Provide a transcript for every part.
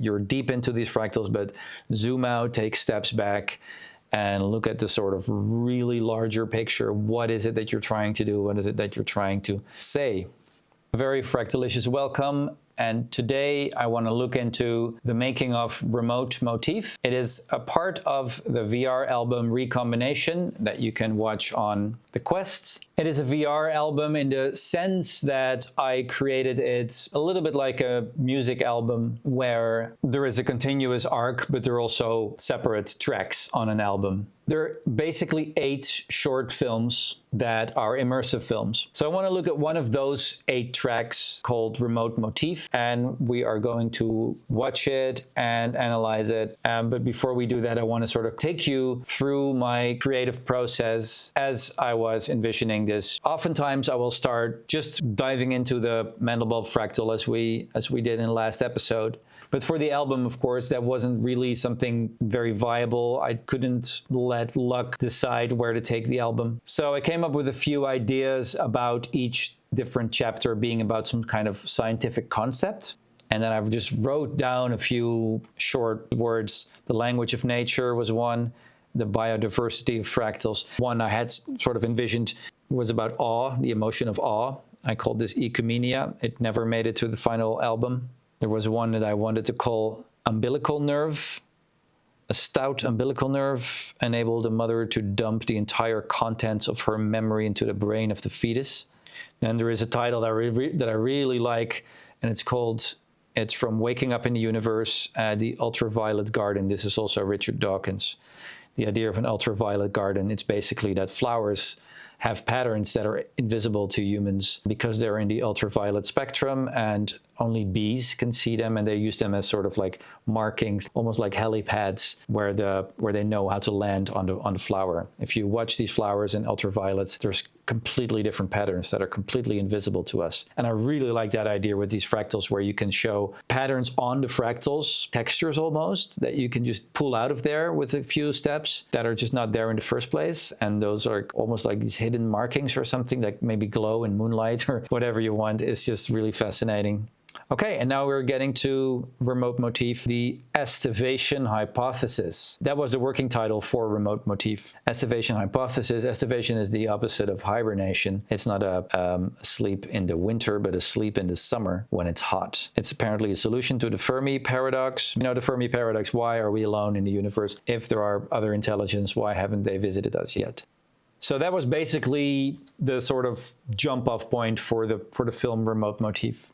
you're deep into these fractals, but zoom out, take steps back, and look at the sort of really larger picture. What is it that you're trying to do? What is it that you're trying to say? A very fractalicious welcome. And today I want to look into the making of Remote Motif. It is a part of the VR album Recombination that you can watch on the Quest. It is a VR album in the sense that I created it a little bit like a music album where there is a continuous arc, but there are also separate tracks on an album. There are basically 8 short films that are immersive films. So I want to look at one of those 8 tracks called Remote Motif, and we are going to watch it and analyze it. But before we do that, I want to sort of take you through my creative process as I was envisioning this. Oftentimes I will start just diving into the Mandelbrot fractal as we did in the last episode. But for the album, of course, that wasn't really something very viable. I couldn't let luck decide where to take the album. So I came up with a few ideas about each different chapter being about some kind of scientific concept. And then I just wrote down a few short words. The language of nature was one. The biodiversity of fractals. One I had sort of envisioned was about awe, the emotion of awe. I called this ecumenia. It never made it to the final album. There was one that I wanted to call umbilical nerve. A stout umbilical nerve enabled a mother to dump the entire contents of her memory into the brain of the fetus. Then there is a title that I really like, and it's from Waking Up in the Universe, The Ultraviolet Garden. This is also Richard Dawkins. The idea of an ultraviolet garden, it's basically that flowers have patterns that are invisible to humans because they're in the ultraviolet spectrum, and only bees can see them, and they use them as sort of like markings, almost like helipads, where they know how to land on the flower. If you watch these flowers in ultraviolet, there's completely different patterns that are completely invisible to us. And I really like that idea with these fractals, where you can show patterns on the fractals, textures almost, that you can just pull out of there with a few steps that are just not there in the first place. And those are almost like these hidden markings or something that maybe glow in moonlight or whatever you want. It's just really fascinating. Okay, and now we're getting to Remote Motif, the estivation hypothesis. That was the working title for Remote Motif. Estivation hypothesis. Estivation is the opposite of hibernation. It's not a sleep in the winter, but a sleep in the summer when it's hot. It's apparently a solution to the Fermi paradox. You know, the Fermi paradox, why are we alone in the universe? If there are other intelligence, why haven't they visited us yet? So that was basically the sort of jump-off point for the film Remote Motif.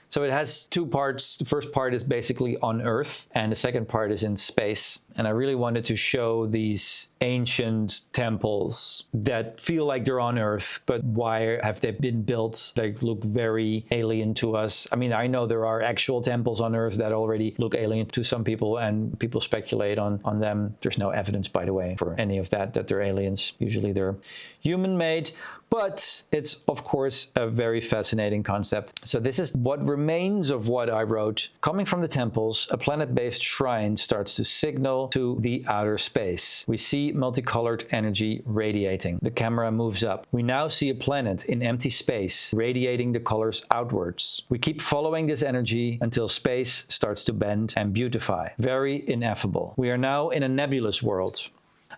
So it has 2 parts. The first part is basically on Earth, and the second part is in space. And I really wanted to show these ancient temples that feel like they're on Earth, but why have they been built? They look very alien to us. I mean, I know there are actual temples on Earth that already look alien to some people, and people speculate on them. There's no evidence, by the way, for any of that they're aliens. Usually they're human-made, but it's, of course, a very fascinating concept. So this is what remains of what I wrote. Coming from the temples, a planet-based shrine starts to signal to the outer space. We see multicolored energy radiating. The camera moves up. We now see a planet in empty space, radiating the colors outwards. We keep following this energy until space starts to bend and beautify. Very ineffable. We are now in a nebulous world.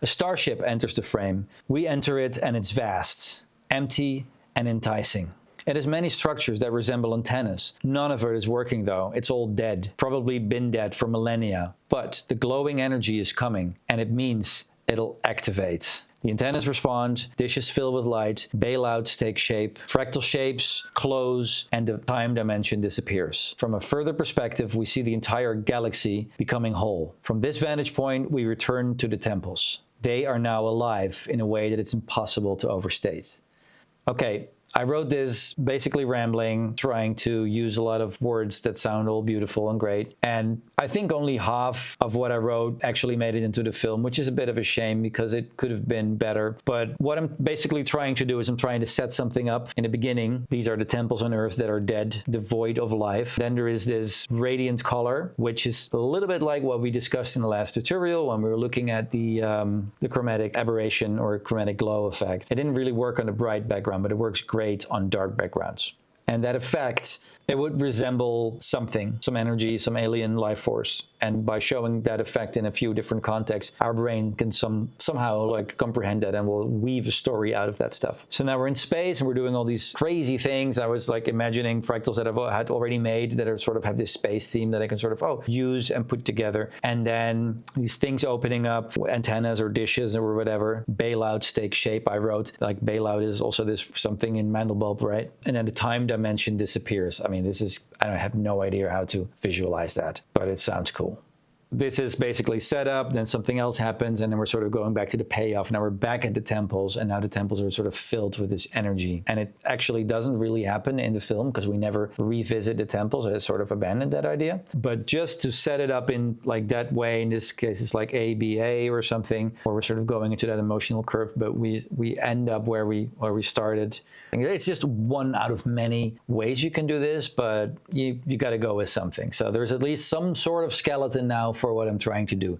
A starship enters the frame. We enter it, and it's vast, empty, and enticing. It has many structures that resemble antennas. None of it is working though. It's all dead. Probably been dead for millennia. But the glowing energy is coming, and it means it'll activate. The antennas respond, dishes fill with light, bailouts take shape, fractal shapes close, and the time dimension disappears. From a further perspective, we see the entire galaxy becoming whole. From this vantage point, we return to the temples. They are now alive in a way that it's impossible to overstate. Okay, I wrote this basically rambling, trying to use a lot of words that sound all beautiful and great. And I think only half of what I wrote actually made it into the film, which is a bit of a shame because it could have been better. But what I'm basically trying to do is I'm trying to set something up in the beginning. These are the temples on Earth that are dead, devoid of life. Then there is this radiant color, which is a little bit like what we discussed in the last tutorial when we were looking at the chromatic aberration or chromatic glow effect. It didn't really work on a bright background, but it works great on dark backgrounds. And that effect, it would resemble something, some energy, some alien life force. And by showing that effect in a few different contexts, our brain can somehow like comprehend that and will weave a story out of that stuff. So now we're in space and we're doing all these crazy things. I was like imagining fractals that I had already made that are sort of have this space theme that I can sort of use and put together. And then these things opening up, antennas or dishes or whatever. Bailouts take shape. I wrote like bailout is also this something in Mandelbulb, right? And then the time dimension disappears. I mean, I have no idea how to visualize that, but it sounds cool. This is basically set up, then something else happens, and then we're sort of going back to the payoff. Now we're back at the temples, and now the temples are sort of filled with this energy. And it actually doesn't really happen in the film because we never revisit the temples. I sort of abandoned that idea. But just to set it up in like that way, in this case it's like ABA or something, where we're sort of going into that emotional curve, but we end up where we started. It's just one out of many ways you can do this, but you got to go with something. So there's at least some sort of skeleton now for what I'm trying to do.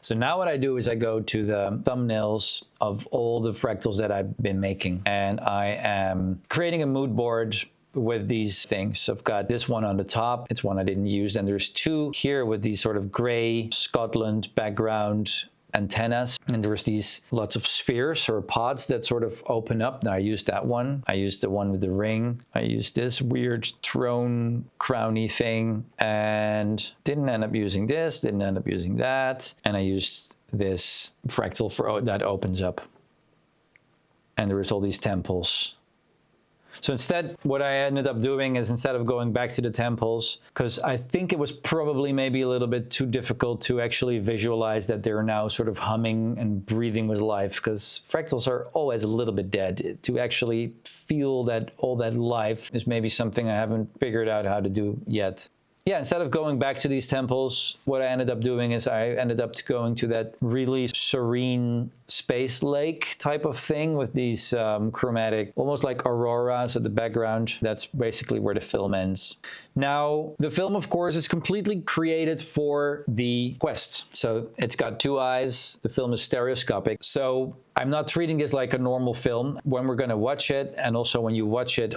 So now what I do is I go to the thumbnails of all the fractals that I've been making, and I am creating a mood board with these things. So I've got this one on the top. It's one I didn't use. And there's two here with these sort of gray Scotland background antennas, and there's these lots of spheres or pods that sort of open up. Now I used that one. I used the one with the ring. I used this weird throne crowny thing, and didn't end up using this, didn't end up using that. And I used this fractal for that opens up. And there is all these temples. So instead, what I ended up doing is instead of going back to the temples, because I think it was probably maybe a little bit too difficult to actually visualize that they're now sort of humming and breathing with life, because fractals are always a little bit dead. To actually feel that all that life is maybe something I haven't figured out how to do yet. Yeah, instead of going back to these temples, what I ended up doing is I ended up going to that really serene space lake type of thing with these chromatic, almost like auroras at the background. That's basically where the film ends. Now, the film, of course, is completely created for the Quest. So it's got two eyes. The film is stereoscopic. So I'm not treating this like a normal film. When we're going to watch it, and also when you watch it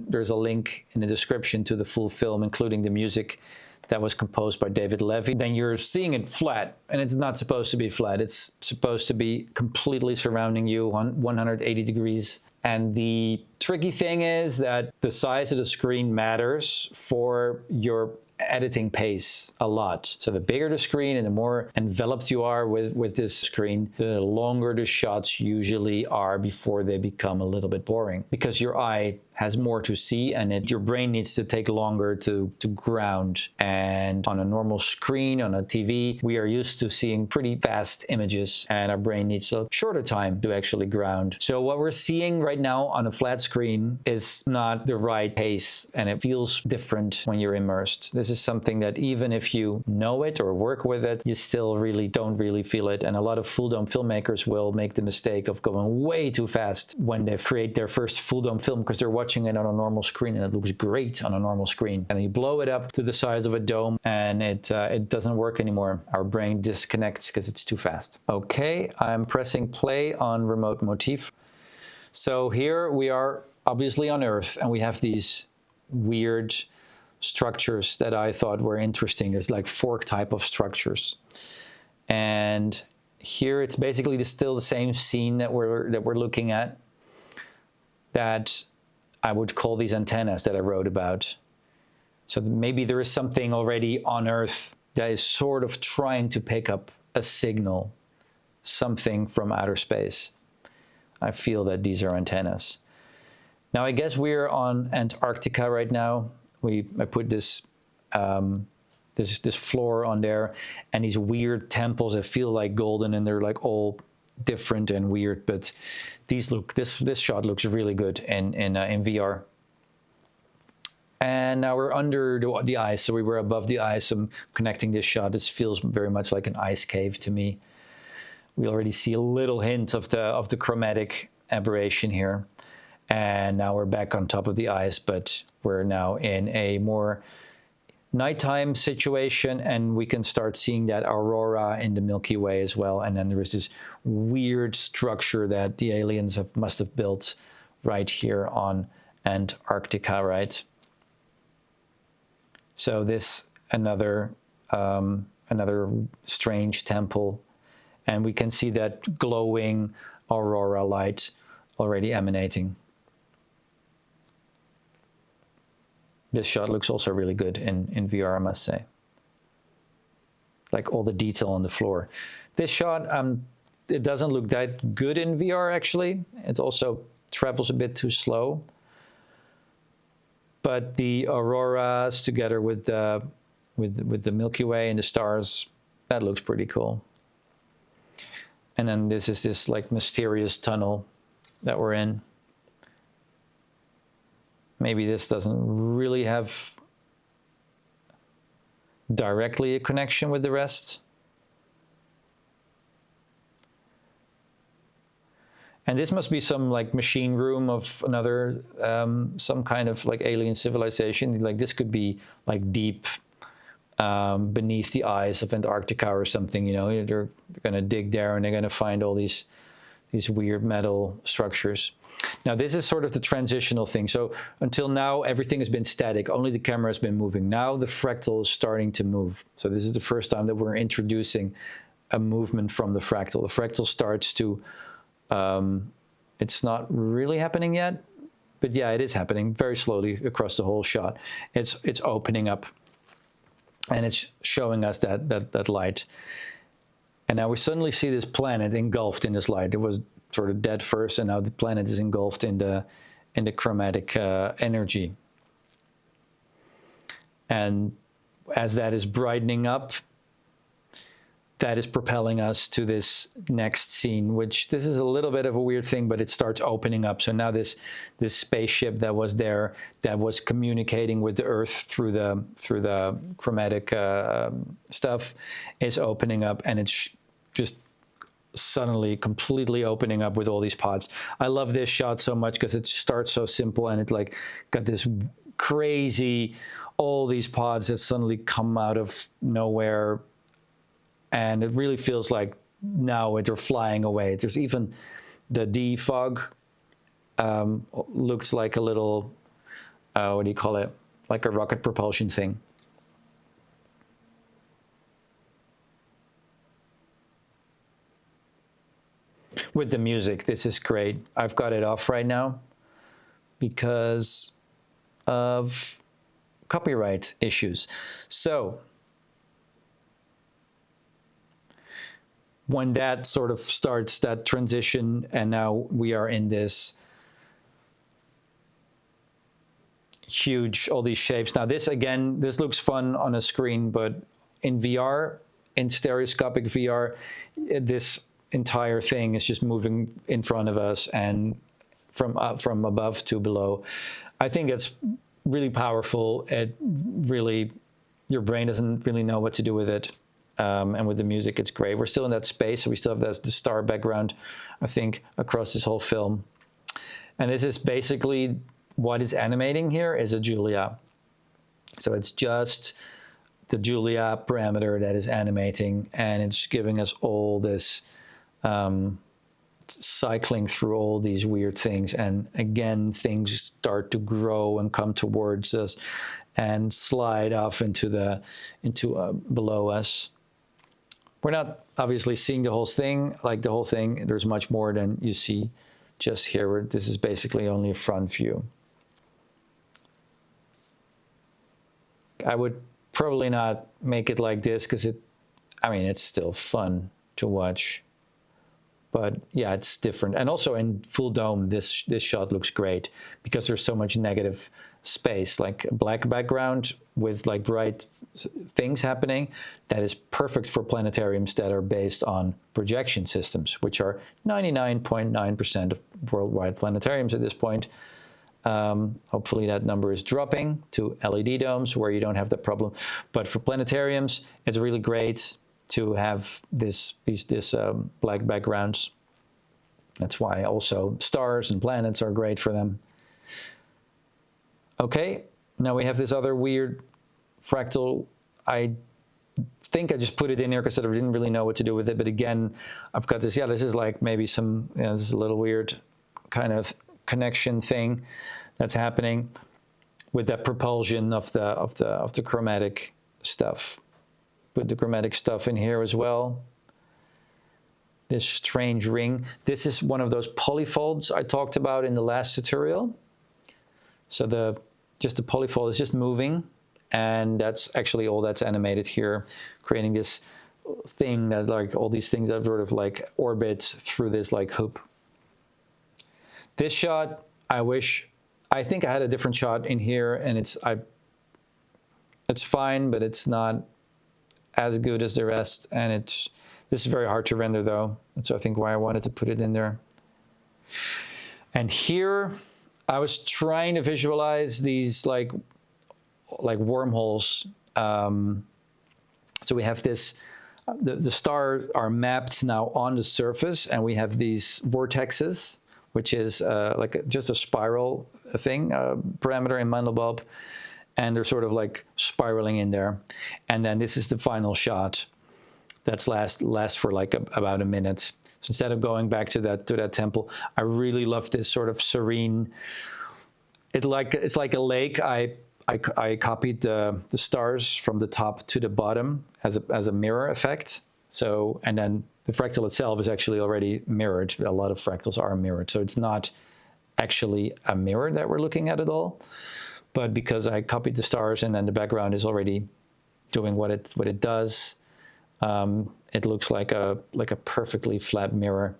there's a link in the description to the full film, including the music that was composed by David Levy, then you're seeing it flat, and it's not supposed to be flat. It's supposed to be completely surrounding you on 180 degrees. And the tricky thing is that the size of the screen matters for your editing pace a lot. So the bigger the screen and the more enveloped you are with this screen, the longer the shots usually are before they become a little bit boring, because your eye has more to see, and your brain needs to take longer to ground. And on a normal screen, on a TV, we are used to seeing pretty fast images, and our brain needs a shorter time to actually ground. So what we're seeing right now on a flat screen is not the right pace, and it feels different when you're immersed. This is something that even if you know it or work with it, you still really don't really feel it. And a lot of full dome filmmakers will make the mistake of going way too fast when they create their first full dome film, because they're watching it on a normal screen and it looks great on a normal screen, and you blow it up to the size of a dome and it doesn't work anymore. Our brain disconnects because it's too fast. Okay, I'm pressing play on remote Motif. So here we are obviously on Earth, and we have these weird structures that I thought were interesting. There's like fork type of structures, and here it's basically still the same scene that we're looking at, that I would call these antennas that I wrote about. So maybe there is something already on Earth that is sort of trying to pick up a signal, something from outer space. I feel that these are antennas. Now I guess we're on Antarctica right now. I put this this floor on there, and these weird temples that feel like golden, and they're like all different and weird, but this shot looks really good in VR. And now we're under the ice, so we were above the ice. I'm connecting this shot. This feels very much like an ice cave to me. We already see a little hint of the chromatic aberration here, and now we're back on top of the ice, but we're now in a more nighttime situation, and we can start seeing that aurora in the Milky Way as well. And then there is this weird structure that the aliens must have built right here on Antarctica, right? So this another strange temple, and we can see that glowing aurora light already emanating. This shot looks also really good in VR, I must say. Like all the detail on the floor. This shot, it doesn't look that good in VR actually. It also travels a bit too slow. But the auroras together with the Milky Way and the stars, that looks pretty cool. And then this is this like mysterious tunnel that we're in. Maybe this doesn't really have directly a connection with the rest. And this must be some like machine room of another, some kind of like alien civilization. Like this could be like deep beneath the ice of Antarctica or something, you know. They're gonna dig there and they're gonna find all these weird metal structures. Now this is sort of the transitional thing. So until now, everything has been static. Only the camera has been moving. Now the fractal is starting to move. So this is the first time that we're introducing a movement from the fractal. The fractal starts to, it's not really happening yet, but yeah, it is happening very slowly across the whole shot. It's opening up and it's showing us that light. And now we suddenly see this planet engulfed in this light. It was sort of dead first, and now the planet is engulfed in the chromatic energy. And as that is brightening up, that is propelling us to this next scene, which this is a little bit of a weird thing, but it starts opening up. So now this spaceship that was there, that was communicating with the Earth through the chromatic stuff, is opening up, and it's just suddenly completely opening up with all these pods. I love this shot so much because it starts so simple, and it like got this crazy, all these pods that suddenly come out of nowhere. And it really feels like now they're flying away. There's even the defog looks like a little, what do you call it? Like a rocket propulsion thing. With the music, this is great. I've got it off right now because of copyright issues. So when that sort of starts that transition, and now we are in this huge, all these shapes. Now this, again, this looks fun on a screen, but in VR, in stereoscopic VR, this entire thing is just moving in front of us and from above to below. I think it's really powerful. It really, your brain doesn't really know what to do with it. And with the music, it's great. We're still in that space, so we still have the star background, I think, across this whole film. And this is basically what is animating here is a Julia. So it's just the Julia parameter that is animating, and it's giving us all this cycling through all these weird things. And again, things start to grow and come towards us and slide off into below us. We're not obviously seeing the whole thing, like the whole thing. There's much more than you see just here, where this is basically only a front view. I would probably not make it like this because it's still fun to watch. But yeah, it's different. And also in full dome, this shot looks great because there's so much negative space, like a black background with like bright things happening. That is perfect for planetariums that are based on projection systems, which are 99.9% of worldwide planetariums at this point. Hopefully that number is dropping to LED domes where you don't have that problem. But for planetariums, it's really great to have these black backgrounds. That's why also stars and planets are great for them. Okay, now we have this other weird fractal. I think I just put it in here because I didn't really know what to do with it. But again, I've got this. Yeah, this is like maybe some. This is a little weird kind of connection thing. that's happening with that propulsion of the chromatic stuff. Put the chromatic stuff in here as well. This strange ring. This is one of those polyfolds I talked about in the last tutorial. So just the polyfold is just moving, and that's actually all that's animated here, creating this thing that like all these things that sort of like orbit through this like hoop. This shot, I think I had a different shot in here, and it's fine, but it's not as good as the rest, and this is very hard to render though. That's I think why I wanted to put it in there. And here I was trying to visualize these like wormholes. So we have this, the stars are mapped now on the surface, and we have these vortexes, which is like just a spiral thing, parameter in Mandelbrot, and they're sort of like spiraling in there. And then this is the final shot that's lasts for like about a minute. So instead of going back to that temple, I really love this sort of serene. It's like a lake. I copied the stars from the top to the bottom as a mirror effect. So, and then the fractal itself is actually already mirrored. A lot of fractals are mirrored, so it's not actually a mirror that we're looking at all. But because I copied the stars and then the background is already doing what it does, it looks like a perfectly flat mirror.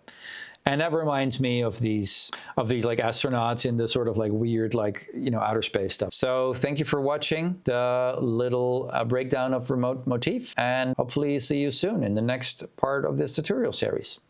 And that reminds me of these like astronauts in the sort of like weird, like, you know, outer space stuff. So thank you for watching the little breakdown of remote motif, and hopefully see you soon in the next part of this tutorial series.